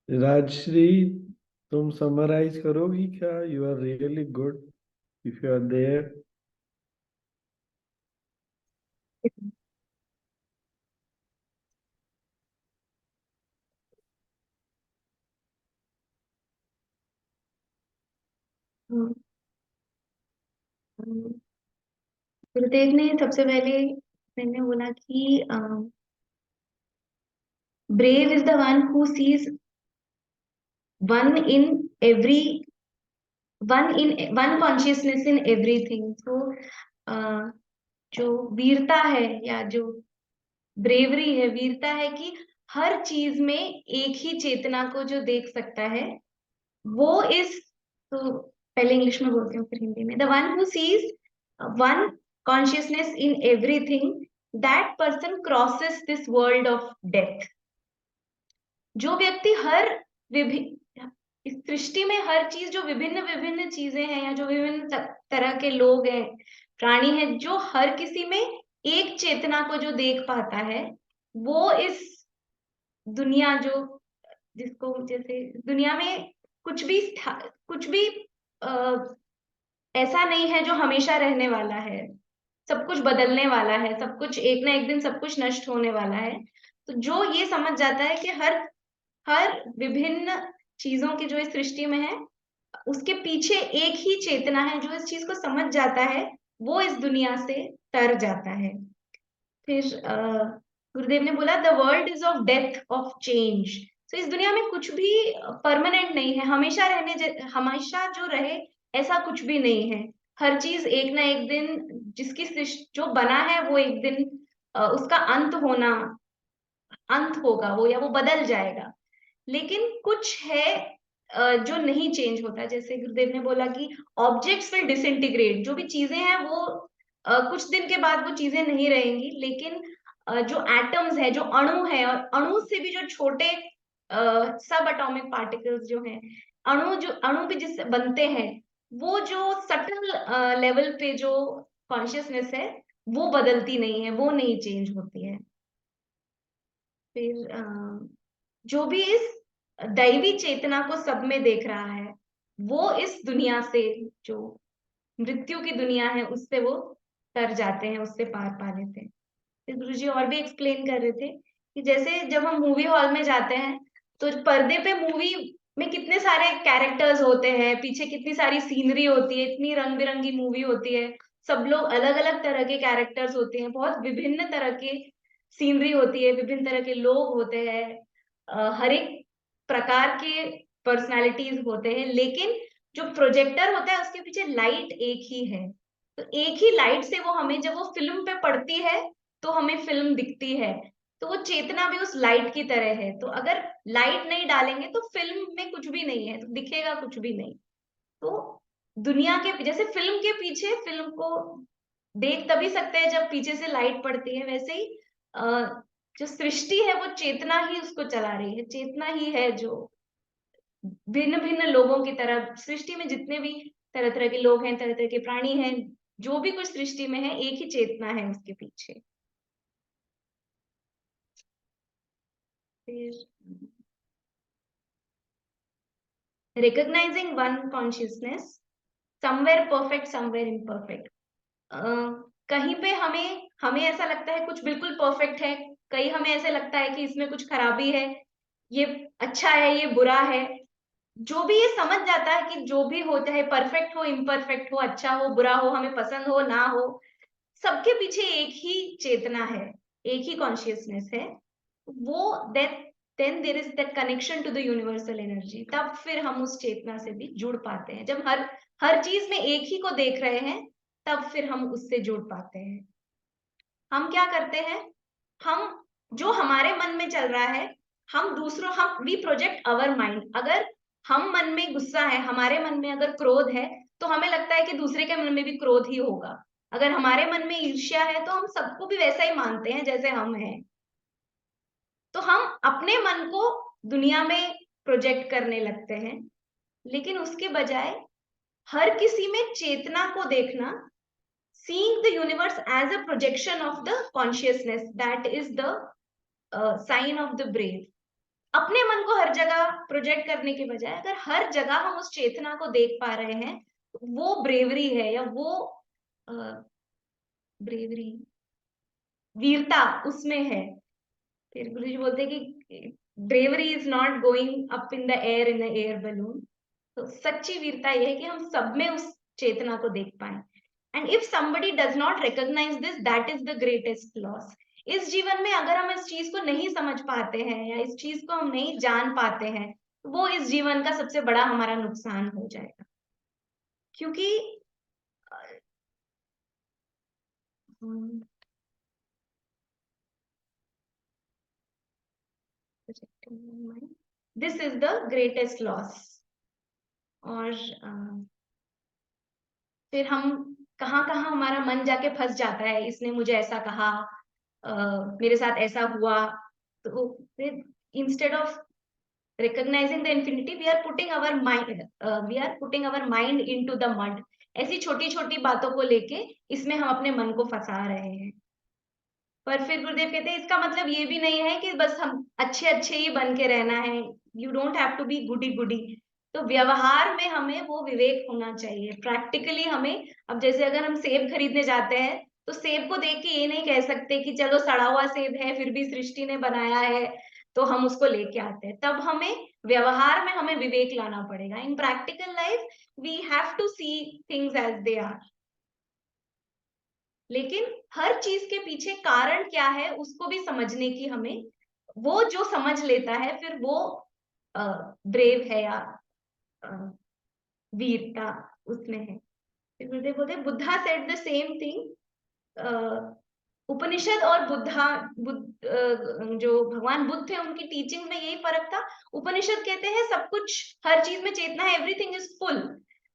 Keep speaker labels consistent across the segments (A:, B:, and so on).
A: राजश्री, तुम समराइज करोगी क्या? You are really good if you are there.
B: Hmm, Gurudev ने सबसे पहले मैंने बोला कि brave is the one who sees one in everyone consciousness in everything. तो जो वीरता है या जो ब्रेवरी है, वीरता है कि हर चीज में एक ही चेतना को जो देख सकता है वो इस, तो पहले इंग्लिश में बोलती हूँ फिर हिंदी में। The one who sees one consciousness in everything, that person crosses this world of death. जो व्यक्ति हर विभिन्न, इस सृष्टि में हर चीज, जो विभिन्न विभिन्न चीजें हैं या जो विभिन्न तरह के लोग हैं, प्राणी हैं, जो हर किसी में एक चेतना को जो देख पाता है, वो इस दुनिया जो, जिसको जैसे दुनिया में कुछ भी कुछ भी ऐसा नहीं है जो हमेशा रहने वाला है। सब कुछ बदलने वाला है, सब कुछ एक ना एक दिन सब कुछ नष्ट होने वाला है। तो जो ये समझ जाता है कि हर हर विभिन्न चीजों की जो इस सृष्टि में है, उसके पीछे एक ही चेतना है, जो इस चीज को समझ जाता है, वो इस दुनिया से तर जाता है। फिर गुरुदेव ने बोला the world is of death of change. तो इस दुनिया में कुछ भी परमानेंट नहीं है, हमेशा हमेशा जो रहे ऐसा कुछ भी नहीं है। हर चीज एक ना एक दिन, जो बना है वो एक दिन उसका अंत होगा वो, या वो बदल जाएगा। लेकिन कुछ है जो नहीं चेंज होता। जैसे गुरुदेव ने बोला कि ऑब्जेक्ट्स विल डिसइंटीग्रेट, जो भी चीजें हैं वो कुछ दिन के बाद वो चीजें नहीं रहेंगी। लेकिन जो एटम्स है, जो अणु है, और अणु से भी जो छोटे सब एटॉमिक पार्टिकल्स जो हैं, अणु भी जिससे बनते हैं, वो जो सटल लेवल पे जो कॉन्शियसनेस है, वो बदलती नहीं है, वो नहीं चेंज होती है। फिर जो भी इस दैवी चेतना को सब में देख रहा है, वो इस दुनिया से, जो मृत्यु की दुनिया है, उससे वो तर जाते हैं, उससे पार पा लेते हैं। फिर गुरु जी और भी एक्सप्लेन कर रहे थे कि जैसे जब हम मूवी हॉल में जाते हैं, तो पर्दे पे मूवी में कितने सारे कैरेक्टर्स होते हैं, पीछे कितनी सारी सीनरी होती है, इतनी रंग बिरंगी मूवी होती है, सब लोग अलग अलग तरह के कैरेक्टर्स होते हैं, बहुत विभिन्न तरह के सीनरी होती है, विभिन्न तरह के लोग होते हैं, हर एक प्रकार के पर्सनालिटीज होते हैं। लेकिन जो प्रोजेक्टर होता है उसके पीछे लाइट एक ही है। तो एक ही लाइट से वो हमें, जब वो फिल्म पे पड़ती है तो हमें फिल्म दिखती है। तो वो चेतना भी उस लाइट की तरह है। तो अगर लाइट नहीं डालेंगे तो फिल्म में कुछ भी नहीं है, तो दिखेगा कुछ भी नहीं। तो दुनिया के जैसे फिल्म के पीछे, फिल्म को देख तभी सकते हैं जब पीछे से लाइट पड़ती है, वैसे ही जो सृष्टि है वो चेतना ही उसको चला रही है। चेतना ही है जो भिन्न भिन्न लोगों की तरह, सृष्टि में जितने भी तरह तरह के लोग हैं, तरह तरह के प्राणी हैं, जो भी कुछ सृष्टि में है, एक ही चेतना है उसके पीछे। फिर recognising one consciousness, somewhere perfect somewhere imperfect. कहीं पे हमें हमें ऐसा लगता है कुछ बिल्कुल परफेक्ट है, कहीं हमें ऐसे लगता है कि इसमें कुछ खराबी है, ये अच्छा है, ये बुरा है। जो भी ये समझ जाता है कि जो भी हो, चाहे परफेक्ट हो, इम्परफेक्ट हो, अच्छा हो, बुरा हो, हमें पसंद हो ना हो, सबके पीछे एक ही चेतना है, एक ही कॉन्शियसनेस है। वो that then there is that connection to the universal energy. तब फिर हम उस चेतना से भी जुड़ पाते हैं। जब हर हर चीज में एक ही को देख रहे हैं, तब फिर हम उससे जुड़ पाते हैं। हम क्या करते हैं, हम जो हमारे मन में चल रहा है, हम वी प्रोजेक्ट अवर माइंड। अगर हम मन में गुस्सा है, हमारे मन में अगर क्रोध है, तो हमें लगता है कि दूसरे के मन में भी क्रोध ही होगा। अगर हमारे मन में ईर्ष्या है, तो हम सबको भी वैसा ही मानते हैं जैसे हम हैं। तो हम अपने मन को दुनिया में प्रोजेक्ट करने लगते हैं। लेकिन उसके बजाय हर किसी में चेतना को देखना, seeing the universe as a projection of the consciousness, that is the sign of the brave। अपने मन को हर जगह प्रोजेक्ट करने के बजाय अगर हर जगह हम उस चेतना को देख पा रहे हैं, वो ब्रेवरी है, या वो ब्रेवरी, वीरता उसमें है। फिर गुरु जी बोलते हैं कि bravery is not going up in the air balloon. तो सच्ची वीरता यह है कि हम सब में उस चेतना को देख पाए। And if somebody does not recognise this, that is the greatest loss. इस जीवन में अगर हम इस चीज को नहीं समझ पाते हैं या इस चीज को हम नहीं जान पाते हैं, वो इस जीवन का सबसे बड़ा हमारा नुकसान हो जाएगा। क्योंकि this is the greatest loss. और फिर हम कहाँ कहाँ हमारा मन जाके फंस जाता है, इसने मुझे ऐसा कहा, मेरे साथ ऐसा हुआ। तो फिर instead of recognizing the infinity, we are putting our mind into the mud। ऐसी छोटी छोटी बातों को लेके इसमें हम अपने मन को फंसा रहे हैं। पर फिर गुरुदेव कहते हैं इसका मतलब ये भी नहीं है कि बस हम अच्छे अच्छे ही बन के रहना है, you don't have to be goody goody. तो व्यवहार में हमें वो विवेक होना चाहिए। प्रैक्टिकली हमें, अब जैसे अगर हम सेब खरीदने जाते हैं, तो सेब को देख के ये नहीं कह सकते कि चलो सड़ा हुआ सेब है फिर भी सृष्टि ने बनाया है तो हम उसको लेके आते हैं। तब हमें व्यवहार में हमें विवेक लाना पड़ेगा। In practical life we have to see things as they are. लेकिन हर चीज के पीछे कारण क्या है उसको भी समझने की हमें, वो जो समझ लेता है फिर वो ब्रेव है या अ, वीरता उसमें है। फिर गुरुदेव बोलते Buddha said the same thing. Upanishad और जो भगवान बुद्ध थे उनकी टीचिंग में यही फर्क था। उपनिषद कहते हैं सब कुछ, हर चीज में चेतना है, एवरीथिंग इज फुल।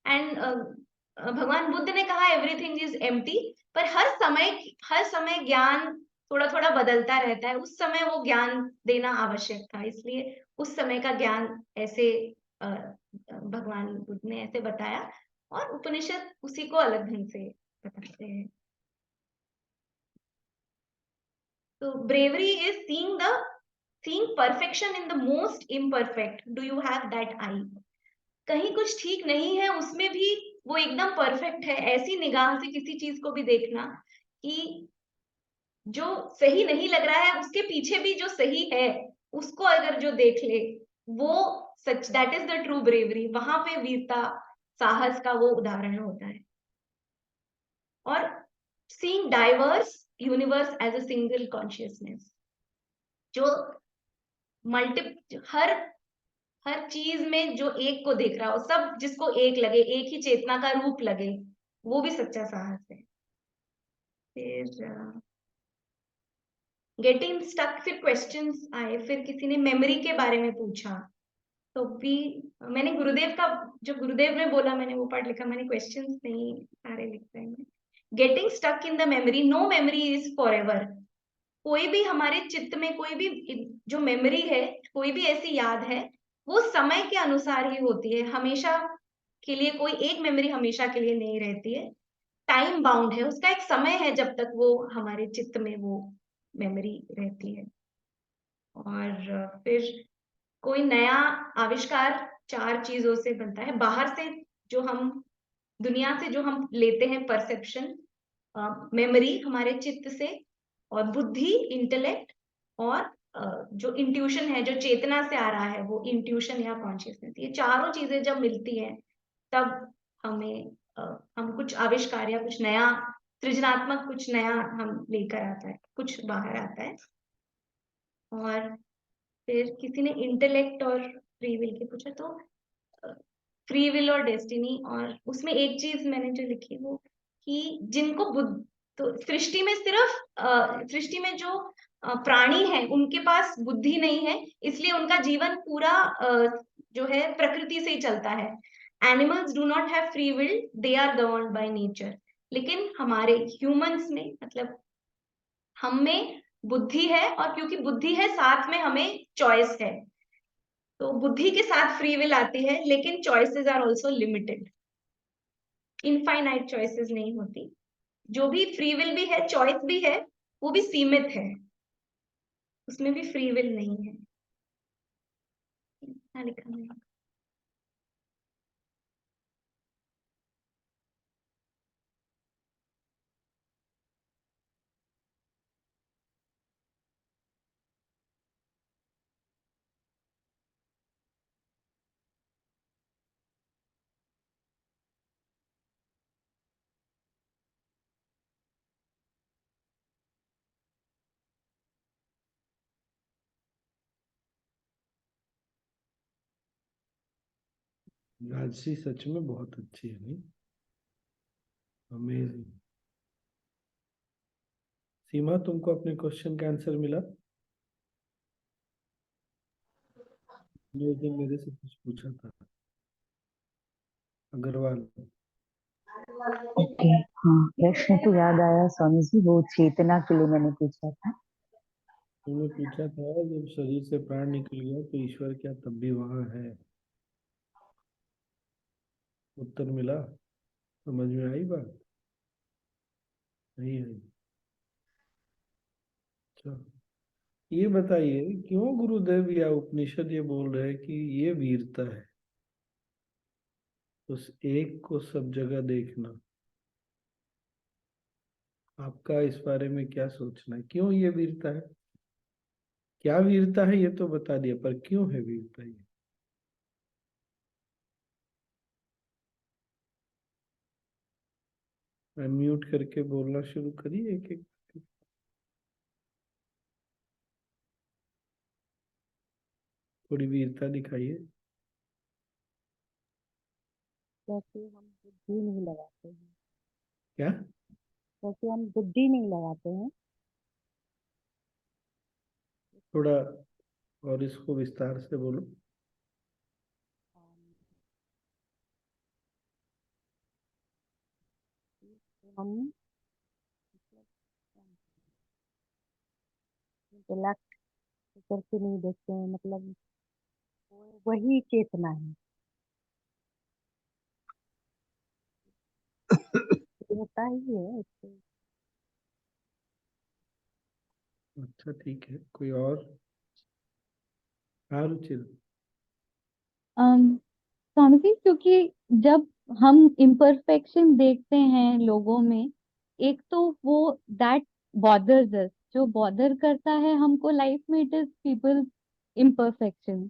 B: एंड भगवान बुद्ध ने कहा एवरीथिंग इज एम्प्टी। पर हर समय ज्ञान थोड़ा थोड़ा बदलता रहता है, उस समय वो ज्ञान देना आवश्यक था, इसलिए उस समय का ज्ञान ऐसे भगवान बुद्ध ने ऐसे बताया, और उपनिषद उसी को अलग ढंग से बताते हैं। तो bravery is seeing perfection in the most imperfect. Do you have that eye? कहीं कुछ ठीक नहीं है उसमें भी वो एकदम परफेक्ट है, ऐसी निगाह से किसी चीज को भी देखना कि जो सही नहीं लग रहा है उसके पीछे भी जो सही है उसको अगर जो देख ले, वो सच, that is the true bravery. वहां पे वीरता, साहस का वो उदाहरण होता है। और seeing diverse universe as a single consciousness, जो मल्टी, हर हर चीज में जो एक को देख रहा हो, सब जिसको एक लगे, एक ही चेतना का रूप लगे, वो भी सच्चा साहस है। फिर गेटिंग स्टक, फिर क्वेश्चंस आए, फिर किसी ने मेमोरी के बारे में पूछा, तो भी मैंने गुरुदेव का, जो गुरुदेव ने बोला मैंने वो पार्ट लिखा, मैंने क्वेश्चंस नहीं सारे लिखते हैं। Getting stuck in the memory, no memory is forever. कोई भी हमारे चित्त में कोई भी जो मेमोरी है, कोई भी ऐसी याद है, वो समय के अनुसार ही होती है, हमेशा के लिए कोई एक मेमोरी हमेशा के लिए नहीं रहती है। टाइम बाउंड है, उसका एक समय है जब तक वो हमारे चित्त में वो मेमोरी रहती है। और फिर कोई नया आविष्कार चार चीजों से बनता है। बाहर से जो हम, दुनिया से जो हम लेते हैं परसेप्शन, मेमोरी हमारे चित्त से, और बुद्धि इंटेलेक्ट, और जो इंट्यूशन है जो चेतना से आ रहा है वो इंट्यूशन या कॉन्शियसनेस, ये चारों चीजें जब मिलती हैं तब हमें हम कुछ आविष्कार या कुछ नया सृजनात्मक, कुछ नया हम लेकर आता है, कुछ बाहर आता है। और फिर किसी ने इंटेलेक्ट और फ्री विल के पूछा, तो फ्री विल और डेस्टिनी, और उसमें एक चीज मैंने जो लिखी वो कि जिनको बुद्ध, तो सृष्टि में सिर्फ सृष्टि में जो प्राणी है उनके पास बुद्धि नहीं है, इसलिए उनका जीवन पूरा जो है प्रकृति से ही चलता है। Animals do not have free will, they are governed by nature. लेकिन हमारे ह्यूमंस में, मतलब हम में बुद्धि है, और क्योंकि बुद्धि है साथ में हमें चॉइस है, तो बुद्धि के साथ फ्री विल आती है, लेकिन choices are also limited, infinite choices नहीं होती। जो भी फ्री विल भी है, चॉइस भी है, वो भी सीमित है, उसमें भी फ्री विल नहीं है। क्या लिखा है?
A: राजश्री सच में बहुत अच्छी है, नहीं? अमेजिंग। सीमा, तुमको अपने क्वेश्चन का आंसर मिला? ने उस दिन मेरे से कुछ पूछा था, अग्रवाल।
C: ओके। हाँ, प्रश्न तो याद आया स्वामी जी, वो चेतना के लिए मैंने पूछा था।
A: तुमने पूछा था जब शरीर से प्राण निकल गया तो ईश्वर क्या तब भी वहां है? उत्तर मिला? समझ में आई बात? नहीं आई? अच्छा, ये बताइए क्यों गुरुदेव या उपनिषद ये बोल रहे हैं कि ये वीरता है, उस एक को सब जगह देखना? आपका इस बारे में क्या सोचना है, क्यों ये वीरता है? क्या वीरता है ये तो बता दिया, पर क्यों है वीरता ये? अनम्यूट करके बोलना शुरू करिए एक एक। थोड़ी वीरता दिखाइए।
C: जैसे हम बुद्धि नहीं लगाते हैं।
A: क्या?
C: जैसे हम बुद्धि नहीं लगाते हैं।
A: थोड़ा और इसको विस्तार से बोलो।
C: हम इंटेलेक्ट करके नहीं देखते हैं, मतलब वही चेतना है। ये होता ही है इससे।
A: अच्छा ठीक है, कोई और? हाँ रुचिर।
D: अम, स्वामी जी, क्योंकि जब हम इम्परफेक्शन देखते हैं लोगों में, एक तो वो दैट बॉदर्स अस, जो बॉदर करता है हमको लाइफ में, it is people imperfection.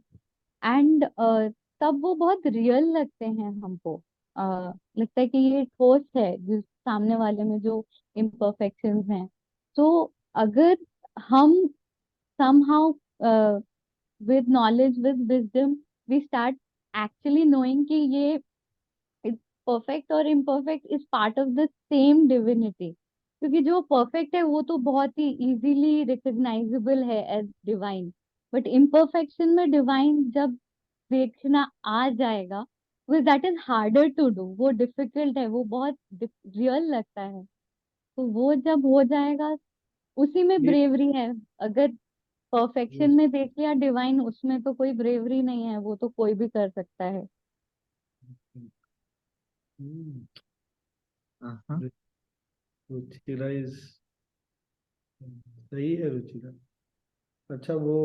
D: And तब वो बहुत रियल लगते हैं हमको। लगता है कि ये ठोस है जिस सामने वाले में जो इम्परफेक्शंस हैं। तो अगर हम somehow with knowledge, with wisdom, we start actually knowing कि ये परफेक्ट और imperfect is part of the same divinity. क्योंकि जो परफेक्ट है वो तो बहुत ही इजीली रिकग्नाइजेबल है एज डिवाइन, बट इम्परफेक्शन में डिवाइन जब देखना आ जाएगा, वो that is harder to do, वो डिफिकल्ट है, वो बहुत रियल लगता है। तो वो जब हो जाएगा, उसी में
A: ये
D: ब्रेवरी है। अगर परफेक्शन में देख लिया डिवाइन, उसमें तो कोई ब्रेवरी नहीं है, वो तो कोई भी कर सकता है।
A: हम्म,
C: हाँ।
A: रुचिरा इज सही है रुचिरा। अच्छा वो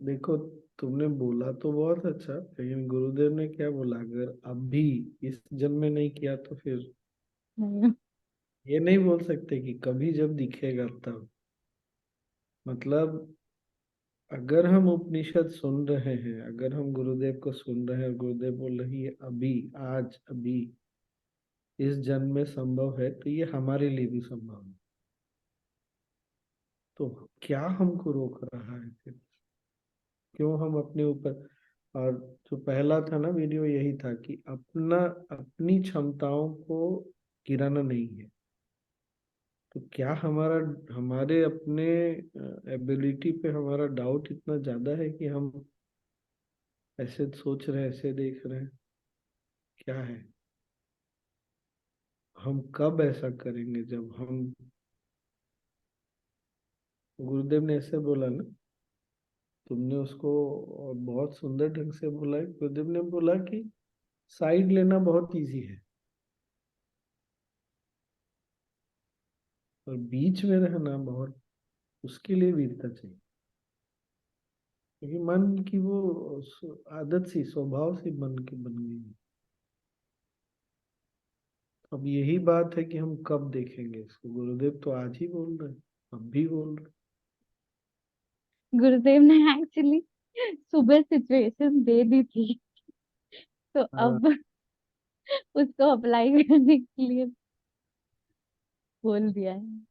A: देखो, तुमने बोला तो बहुत अच्छा, लेकिन गुरुदेव ने क्या बोला, अगर अभी इस जन्म में नहीं किया तो फिर
D: नहीं।
A: ये नहीं बोल सकते कि कभी जब दिखेगा तब। मतलब अगर हम उपनिषद सुन रहे हैं, अगर हम गुरुदेव को सुन रहे हैं और गुरुदेव बोल रही है अभी, आज, अभी, इस जन्म में संभव है, तो ये हमारे लिए भी संभव है। तो क्या हमको रोक रहा है फिर? क्यों हम अपने ऊपर? और जो पहला था ना वीडियो, यही था कि अपना अपनी क्षमताओं को गिराना नहीं है। तो क्या हमारा हमारे अपने एबिलिटी पे हमारा डाउट इतना ज्यादा है कि हम ऐसे सोच रहे हैं, ऐसे देख रहे हैं? क्या है? हम कब ऐसा करेंगे जब हम, गुरुदेव ने ऐसे बोला ना, तुमने उसको और बहुत सुंदर ढंग से बोला है। गुरुदेव ने बोला कि साइड लेना बहुत इजी है, और बीच में रहना बहुत, उसके लिए वीरता चाहिए। क्योंकि मन की वो आदत सी, स्वभाव सी मन की बन गई है। अब यही बात है कि हम कब देखेंगे इसको। गुरुदेव तो आज ही बोल रहे हैं, अब भी बोल रहे
D: गुरुदेव ने एक्चुअली सुबह सिचुएशन दे दी थी, तो
A: हैं। हाँ,
D: अब उसको अप्लाई करने के लिए बोल दिया है।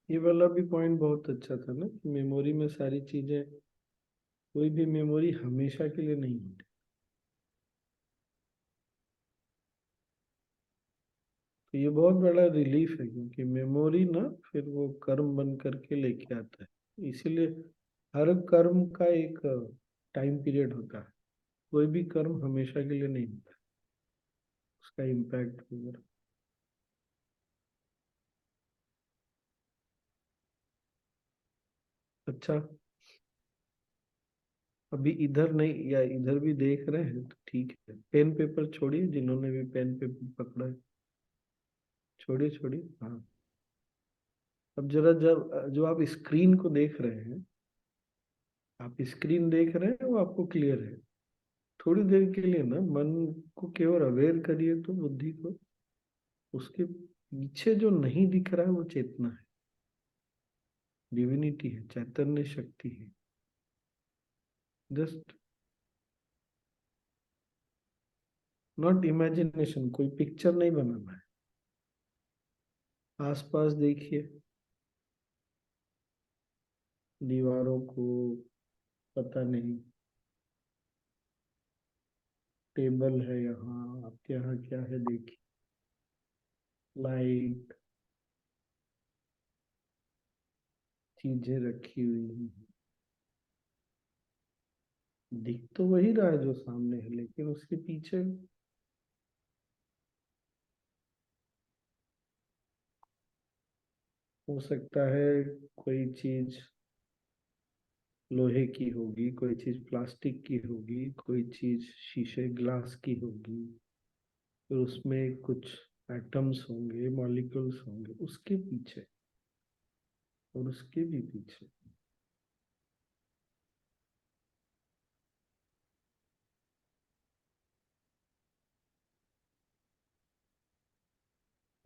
A: ये वाला भी पॉइंट बहुत अच्छा था ना, मेमोरी में सारी चीजें, कोई भी मेमोरी हमेशा के लिए नहीं होती। तो ये बहुत बड़ा रिलीफ है, क्योंकि मेमोरी ना फिर वो कर्म बन करके लेके आता है। इसीलिए हर कर्म का एक टाइम पीरियड होता है। कोई भी कर्म हमेशा के लिए नहीं होता, उसका इम्पैक्ट वगैरह। अच्छा, अभी इधर नहीं या इधर भी देख रहे हैं तो ठीक है, पेन पेपर छोड़िए, जिन्होंने भी पेन पेपर पकड़ा है छोड़िए छोड़िए। हाँ, अब जरा जब जो आप स्क्रीन को देख रहे हैं, आप स्क्रीन देख रहे हैं वो आपको क्लियर है। थोड़ी देर के लिए ना मन को केवल अवेयर करिए, तो बुद्धि को, उसके पीछे जो नहीं दिख रहा है वो चेतना है, डिविनिटी है, चैतन्य शक्ति है। जस्ट नॉट इमेजिनेशन, कोई पिक्चर नहीं बनाना है। आसपास देखिए, दीवारों को, पता नहीं टेबल है यहाँ, आपके यहाँ क्या है देखिए, लाइट, चीजें रखी हुई हैं। दिख तो वही रहा है जो सामने है, लेकिन उसके पीछे हो सकता है कोई चीज लोहे की होगी, कोई चीज प्लास्टिक की होगी, कोई चीज शीशे ग्लास की होगी, फिर उसमें कुछ एटम्स होंगे, मॉलिक्यूल्स होंगे उसके पीछे, और उसके भी पीछे।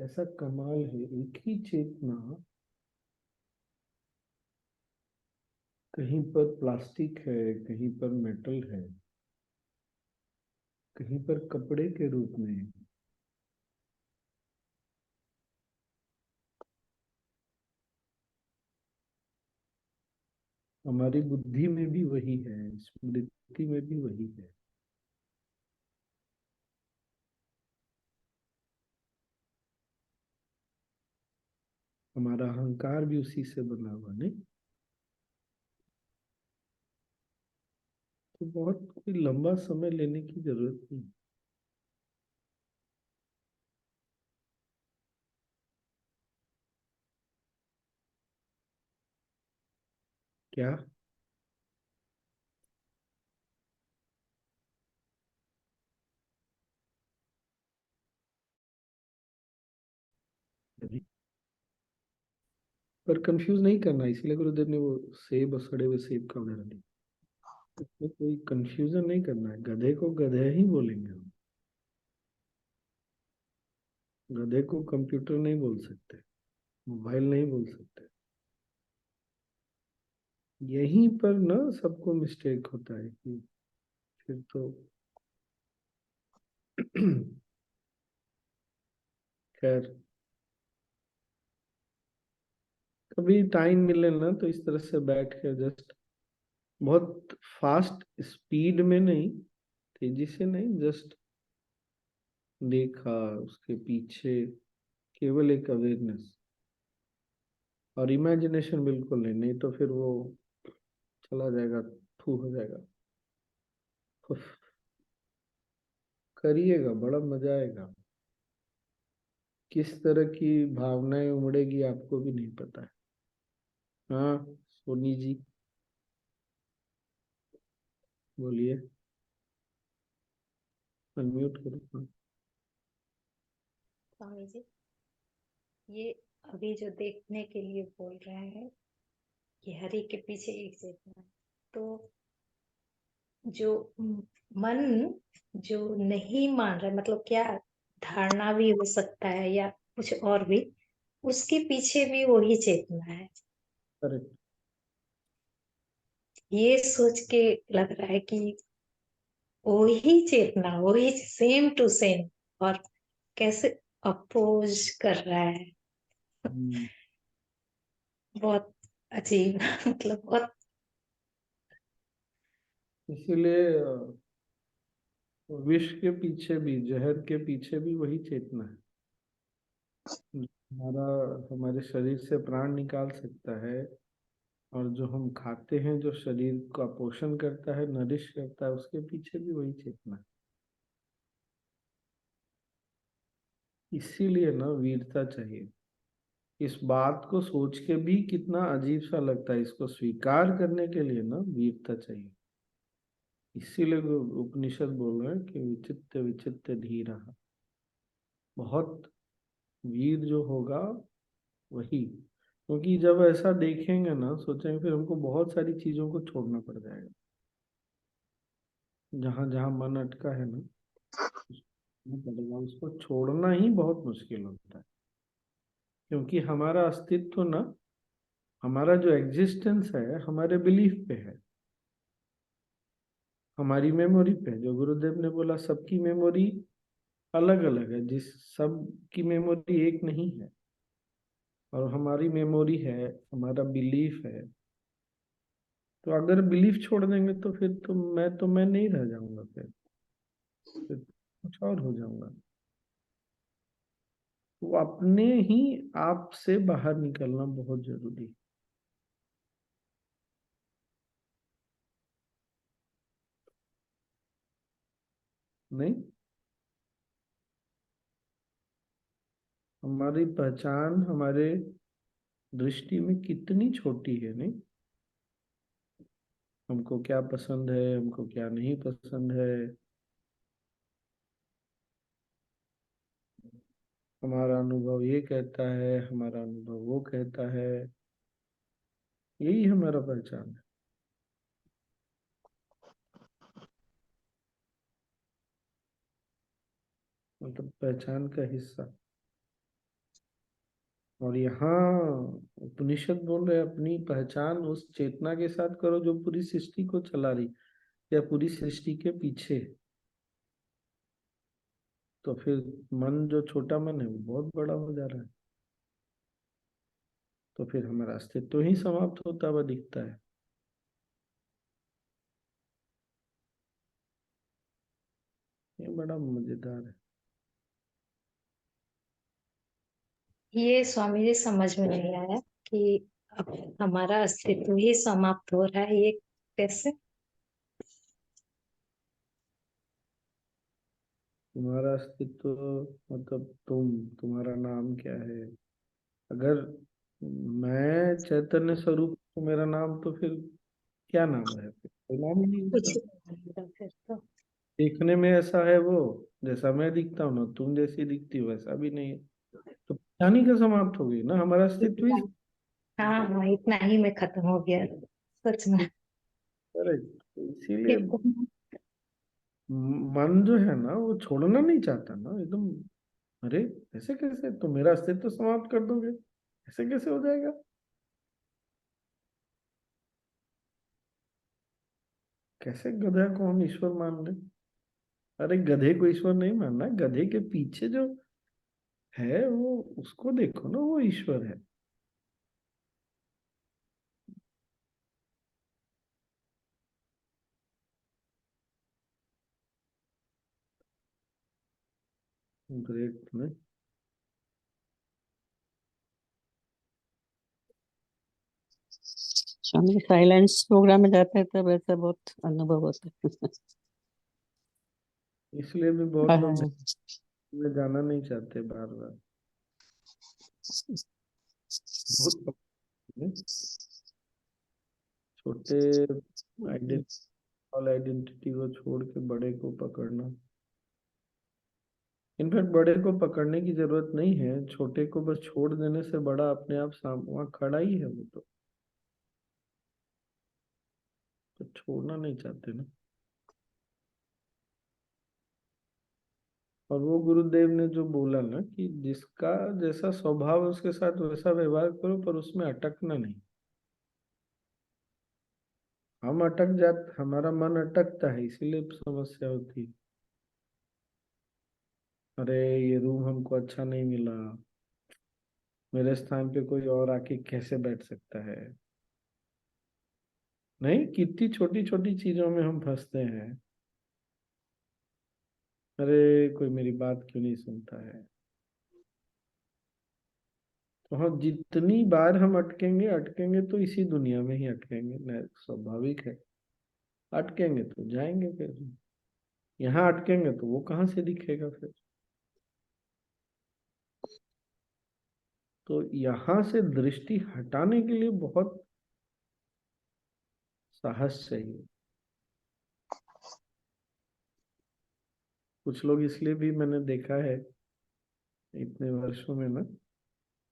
A: ऐसा कमाल है, एक ही चेतना, कहीं पर प्लास्टिक है, कहीं पर मेटल है, कहीं पर कपड़े के रूप में है। हमारी बुद्धि में भी वही है, स्मृति में भी वही है। हमारा अहंकार भी उसी से बना हुआ, नहीं? तो बहुत कोई लंबा समय लेने की जरूरत नहीं। क्या? पर कंफ्यूज नहीं करना, इसीलिए गुरुदेव ने वो सेब और सड़े हुए सेब का उदाहरण दिया। इसमें कोई कंफ्यूजन नहीं करना है, गधे को गधे ही बोलेंगे हम। गधे को कंप्यूटर नहीं बोल सकते, मोबाइल नहीं बोल सकते। यहीं पर ना सबको मिस्टेक होता है कि फिर तो खैर, कभी टाइम मिले ना तो इस तरह से बैठ के जस्ट, बहुत फास्ट स्पीड में नहीं, तेजी से नहीं, जस्ट देखा, उसके पीछे केवल एक अवेयरनेस, और इमेजिनेशन बिल्कुल नहीं, नहीं तो फिर वो चला जाएगा, थू हो जाएगा। उफ, करिएगा, बड़ा मजा आएगा। किस तरह की भावनाएं उमड़ेगी आपको भी नहीं पता है। हाँ, सोनी जी, बोलिए, अनम्यूट करो। हाँ।
E: स्वामी जी, ये अभी जो देखने के लिए बोल रहे हैं कि हरि के पीछे एक चेतना है, तो जो मन जो नहीं मान रहा, मतलब क्या धारणा भी हो सकता है या कुछ और भी, उसके पीछे भी वही चेतना है।
A: करेक्ट।
E: ये सोच के लग रहा है कि वही चेतना, वही सेम टू सेम, और कैसे अपोज कर रहा है। बहुत अजीब मतलब बहुत।
A: इसीलिए विष के पीछे भी, जहर के पीछे भी वही चेतना है। हमारा हमारे शरीर से प्राण निकाल सकता है, और जो हम खाते हैं, जो शरीर का पोषण करता है, नरिश करता है, उसके पीछे भी वही चेतना है। इसीलिए ना वीरता चाहिए। इस बात को सोच के भी कितना अजीब सा लगता है, इसको स्वीकार करने के लिए ना वीरता चाहिए। इसीलिए वो उपनिषद बोल रहे हैं कि विचित्य विचित्य धीरा। बहुत वीर जो होगा वही, क्योंकि जब ऐसा देखेंगे ना, सोचेंगे, फिर हमको बहुत सारी चीजों को छोड़ना पड़ जाएगा। जहां जहां मन अटका है ना, उसको पड़ेगा, उसको छोड़ना ही बहुत मुश्किल होता है। क्योंकि हमारा अस्तित्व ना, हमारा जो एग्जिस्टेंस है, हमारे बिलीफ पे है, हमारी मेमोरी पे। जो गुरुदेव ने बोला, सबकी मेमोरी अलग अलग है, जिस सबकी मेमोरी एक नहीं है। और हमारी मेमोरी है, हमारा बिलीफ है। तो अगर बिलीफ छोड़ देंगे तो फिर तो मैं नहीं रह जाऊंगा, फिर कुछ और हो जाऊंगा। तो अपने ही आप से बाहर निकलना बहुत जरूरी है। नहीं, हमारी पहचान हमारे दृष्टि में कितनी छोटी है। नहीं, हमको क्या पसंद है, हमको क्या नहीं पसंद है, हमारा अनुभव ये कहता है, हमारा अनुभव वो कहता है। यही हमारा पहचान है, मतलब पहचान का हिस्सा। और यहाँ उपनिषद बोल रहे हैं, अपनी पहचान उस चेतना के साथ करो जो पूरी सृष्टि को चला रही, या पूरी सृष्टि के पीछे। तो फिर मन, जो छोटा मन है, वो बहुत बड़ा हो जा रहा है। तो फिर हमारा अस्तित्व ही समाप्त होता हुआ दिखता है। ये बड़ा मजेदार है।
E: ये स्वामी जी समझ में नहीं आया कि अब हमारा अस्तित्व ही समाप्त हो रहा है, ये कैसे?
A: तुम्हारा अस्तित्व मतलब तुम्हारा नाम क्या है? अगर मैं चैतन्य स्वरूप तो मेरा नाम तो फिर क्या नाम है? फिर कोई नाम ही नहीं
E: कुछ
A: उसका।
E: नहीं होगा फिर तो।
A: देखने में ऐसा है वो, जैसा मैं दिखता हूँ ना, तुम जैसी दिखती हो वैसा भी नहीं है। तो पहचान ही का समाप्त हो गई ना, हमारा अस्तित्व ही।
E: इतना, हाँ हाँ, इतना ही में खत्म हो गया सच में।
A: करेक्ट। इसीलिए
E: एकदम।
A: मन जो है ना, वो छोड़ना नहीं चाहता ना एकदम। अरे, ऐसे कैसे तुम मेरा अस्तित्व समाप्त कर दोगे? ऐसे कैसे हो जाएगा? कैसे गधा को हम ईश्वर मान ले? अरे, गधे को ईश्वर नहीं मानना, गधे के पीछे जो है वो, उसको देखो ना, वो ईश्वर है। ग्रेट में।
F: शाम में साइलेंस प्रोग्राम में जाते हैं तब ऐसा बहुत अनुभव होता है।
A: इसलिए भी बहुत लोग
F: हाँ,
A: में जाना नहीं चाहते बार बार। बहुत पकड़ते हैं। छोटे आइडेंटिटी को छोड़ के बड़े को पकड़ना। इनफैक्ट बड़े को पकड़ने की जरूरत नहीं है, छोटे को बस छोड़ देने से बड़ा अपने आप वहां खड़ा ही है। वो तो छोड़ना नहीं चाहते ना। और वो गुरुदेव ने जो बोला ना कि जिसका जैसा स्वभाव है उसके साथ वैसा व्यवहार करो, पर उसमें अटकना नहीं। हम अटक जाते, हमारा मन अटकता है, इसीलिए समस्या होती है। अरे ये रूम हमको अच्छा नहीं मिला, मेरे स्थान पे कोई और आके कैसे बैठ सकता है। नहीं, कितनी छोटी छोटी चीजों में हम फंसते हैं। अरे कोई मेरी बात क्यों नहीं सुनता है। तो हाँ, जितनी बार हम अटकेंगे अटकेंगे तो इसी दुनिया में ही अटकेंगे, स्वाभाविक है। अटकेंगे तो जाएंगे फिर, यहाँ अटकेंगे तो वो कहाँ से दिखेगा फिर। तो यहाँ से दृष्टि हटाने के लिए बहुत साहस चाहिए। कुछ लोग इसलिए भी मैंने देखा है इतने वर्षों में ना,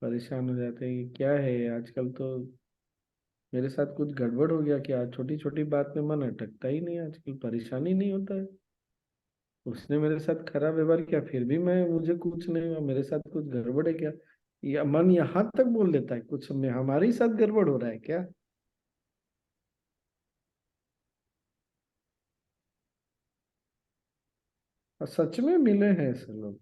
A: परेशान हो जाते हैं कि क्या है आजकल तो मेरे साथ कुछ गड़बड़ हो गया क्या, छोटी छोटी बात में मन अटकता ही नहीं, आजकल परेशानी नहीं होता है। उसने मेरे साथ खराब व्यवहार किया फिर भी मैं, मुझे कुछ नहीं हुआ, मेरे साथ कुछ गड़बड़ है क्या। या मन यहाँ तक बोल देता है कुछ में हमारे ही साथ गड़बड़ हो रहा है क्या। और सच में मिले हैं ऐसे लोग।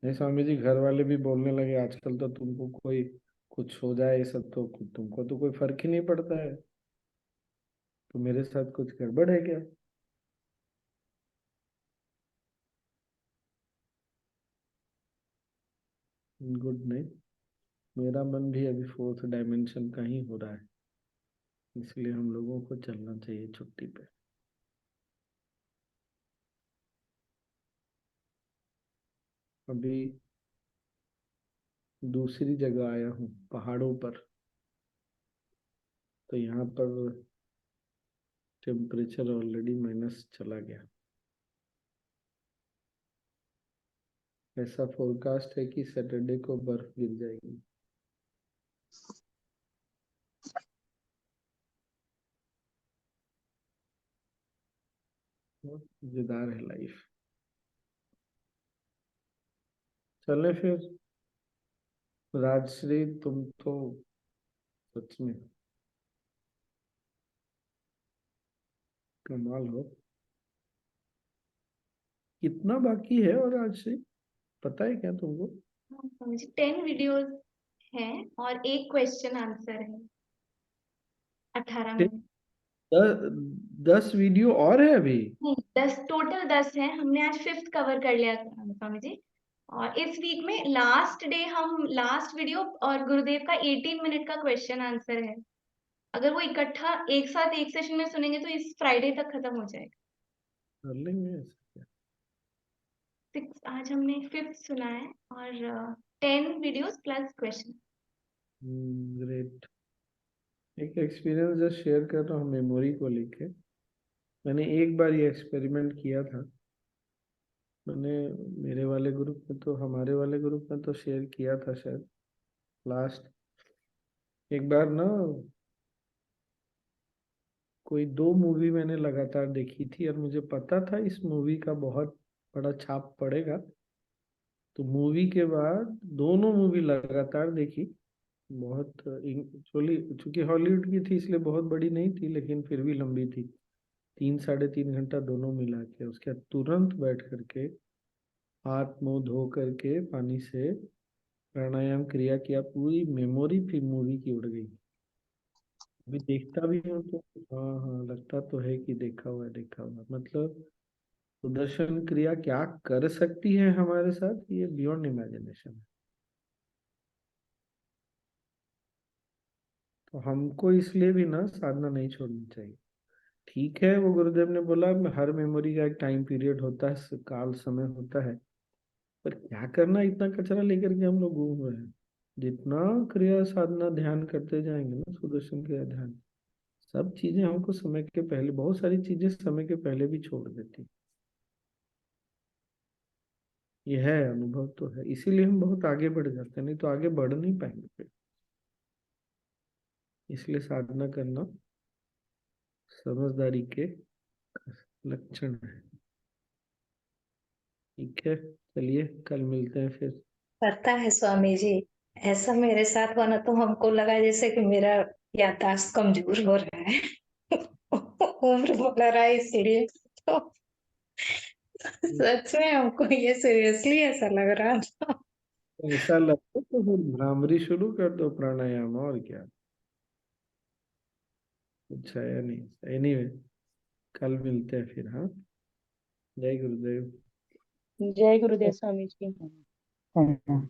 A: नहीं स्वामी जी, घर वाले भी बोलने लगे आजकल तो तुमको कोई कुछ हो जाए ये सब तो तुमको तो कोई फर्क ही नहीं पड़ता है, तो मेरे साथ कुछ गड़बड़ है क्या। गुड नहीं, मेरा मन भी अभी फोर्थ डायमेंशन का ही हो रहा है, इसलिए हम लोगों को चलना चाहिए छुट्टी पे। अभी दूसरी जगह आया हूँ पहाड़ों पर, तो यहाँ पर टेम्परेचर ऑलरेडी माइनस चला गया। ऐसा फोरकास्ट है कि सैटरडे को बर्फ गिर जाएगी। बहुत मजेदार है लाइफ। चले फिर। राजश्री तुम तो सच में कमाल हो। कितना बाकी है और राजश्री, पता है क्या तुमको।
B: मुझे 10 वीडियोस हैं और एक क्वेश्चन आंसर है 18 मिनट।
A: 10 वीडियो और है अभी।
B: नहीं, 10 टोटल 10 है, हमने आज 5th कवर कर लिया स्वामी जी। और इस वीक में लास्ट डे हम लास्ट वीडियो और गुरुदेव का 18 मिनट का क्वेश्चन आंसर है। अगर वो इकट्ठा एक साथ एक सेशन में सुनेंगे तो इस फ्राइडे तक खत्म हो जाएगा।
A: कर लेंगे ऐसा क्या।
B: आज हमने 5th सुना है और 10 वीडियोस प्लस क्वेश्चन।
A: ग्रेट। एक एक्सपीरियंस जो शेयर कर रहा हूँ मेमोरी को लेके। मैंने एक बार ये एक्सपेरिमेंट किया था। मैंने मेरे वाले ग्रुप में तो हमारे वाले ग्रुप में तो शेयर किया था शायद लास्ट। एक बार ना कोई 2 मूवी मैंने लगातार देखी थी और मुझे पता था इस मूवी का बहुत बड़ा छाप पड़ेगा। तो मूवी के बाद दोनों मूवी लगातार देखी। बहुत एक्चुअली चूंकि हॉलीवुड की थी इसलिए बहुत बड़ी नहीं थी, लेकिन फिर भी लंबी थी। 3 साढ़े 3 घंटा दोनों मिला के, उसके बाद तुरंत बैठ करके हाथ मुंह धो करके पानी से प्राणायाम क्रिया किया, पूरी मेमोरी फिर मूवी की उड़ गई। अभी देखता भी हूँ तो हाँ हाँ लगता तो है कि देखा हुआ है देखा हुआ है। मतलब सुदर्शन क्रिया क्या कर सकती है हमारे साथ, ये बियॉन्ड इमेजिनेशन है। तो हमको इसलिए भी ना साधना नहीं छोड़नी चाहिए। ठीक है, वो गुरुदेव ने बोला हर मेमोरी का एक टाइम पीरियड होता है, काल समय होता है, पर क्या करना इतना कचरा लेकर के हम लोग घूम रहे हैं। जितना क्रिया साधना ध्यान करते जाएंगे ना, सुदर्शन क्रिया ध्यान, सब चीजें हमको समय के पहले, बहुत सारी चीजें समय के पहले भी छोड़ देती। ये है, अनुभव तो है, इसीलिए हम बहुत आगे बढ़ जाते हैं, नहीं तो आगे बढ़ नहीं पाएंगे फिर। इसलिए साधना करना समझदारी के लक्षण है। ठीक है, चलिए कल मिलते हैं फिर।
E: पता है स्वामी जी, ऐसा मेरे साथ हुआ ना तो हमको लगा जैसे कि मेरा याददाश्त कमजोर हो रहा है। उम्र बढ़ रहा है इसलिए। तो सच में हमको ये सीरियसली ऐसा लग रहा था।
A: ऐसा लगता तो फिर भ्रामरी शुरू कर दो प्राणायाम, और क्या। अच्छा है नहीं, एनीवे कल मिलते हैं फिर। हाँ, जय गुरुदेव।
F: जय गुरुदेव स्वामी जी।
C: धन्यवाद।